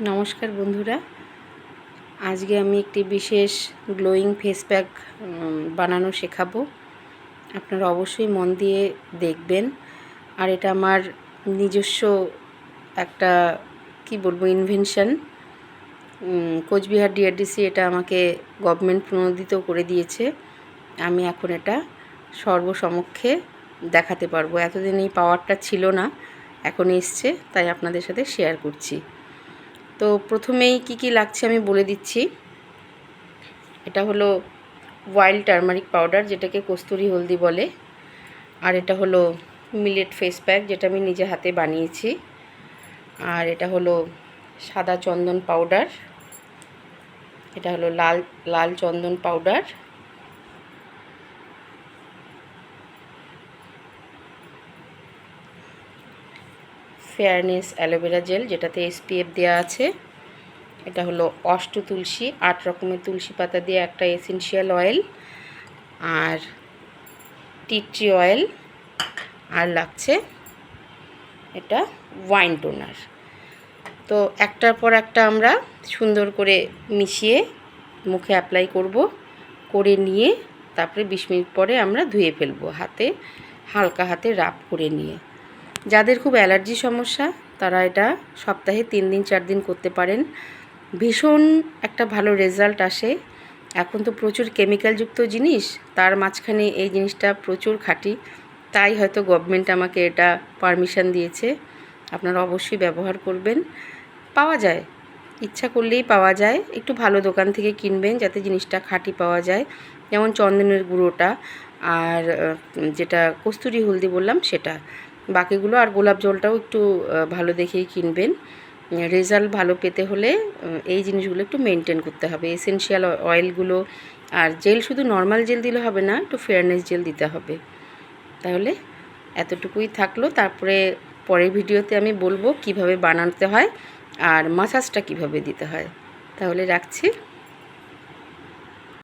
নমস্কার বন্ধুরা, আজকে আমি একটি বিশেষ গ্লোয়িং ফেস প্যাক বানানো শেখাবো। আপনারা অবশ্যই মন দিয়ে দেখবেন। আর এটা আমার নিজস্ব একটা ইনভেনশন। কোচবিহার ডিআরডিসি এটা আমাকে গভর্নমেন্ট প্রণোদিত করে দিয়েছে। আমি এখন এটা সর্বসমক্ষে দেখাতে পারবো। এতদিন এই পাওয়ারটা ছিল না, এখন এসছে, তাই আপনাদের সাথে শেয়ার করছি। তো প্রথমেই কি লাগছে আমি বলে দিচ্ছি। এটা হলো ওয়াইল্ড টারমারিক পাউডার, যেটাকে কস্তুরি হলদি বলে। আর এটা হলো মিলেট ফেস প্যাক, যেটা আমি নিজে হাতে বানিয়েছি। আর এটা হলো সাদা চন্দন পাউডার, এটা হলো লাল চন্দন পাউডার। ফেয়ারনেস অ্যালোভেরা জেল, যেটাতে SPF দেওয়া আছে। এটা হলো অষ্ট তুলসী, 8 রকমের তুলসী পাতা দিয়ে একটা এসেনশিয়াল অয়েল। আর টি ট্রি অয়েল। আর লাগছে এটা ওয়াইন টোনার। তো একটার পর একটা আমরা সুন্দর করে মিশিয়ে মুখে অ্যাপ্লাই করে নিয়ে তারপরে 20 মিনিট পরে আমরা ধুয়ে ফেলবো, হালকা হাতে রাব করে নিয়ে। যাদের খুব অ্যালার্জি সমস্যা তারা এটা সপ্তাহে 3 দিন 4 দিন করতে পারেন। ভীষণ একটা ভালো রেজাল্ট আসে। এখন তো প্রচুর কেমিক্যালযুক্ত জিনিস, তার মাঝখানে এই জিনিসটা প্রচুর খাঁটি, তাই হয়তো গভর্নমেন্ট আমাকে এটা পারমিশন দিয়েছে। আপনারা অবশ্যই ব্যবহার করবেন। পাওয়া যায়, ইচ্ছা করলেই পাওয়া যায়। একটু ভালো দোকান থেকে কিনবেন যাতে জিনিসটা খাঁটি পাওয়া যায়, যেমন চন্দনের গুঁড়োটা আর যেটা কস্তুরি হলদি বললাম সেটা, বাকিগুলো। আর গোলাপ জলটাও একটু ভালো দেখেই কিনবেন। রেজাল্ট ভালো পেতে হলে এই জিনিসগুলো একটু মেনটেন করতে হবে। এসেনশিয়াল অয়েলগুলো আর জেল, শুধু নর্মাল জেল দিলে হবে না, একটু ফেয়ারনেস জেল দিতে হবে। তাহলে এতটুকুই থাকলো। তারপরে পরের ভিডিওতে আমি বলবো কিভাবে বানাতে হয় আর মাসাজটা কিভাবে দিতে হয়। তাহলে রাখছি।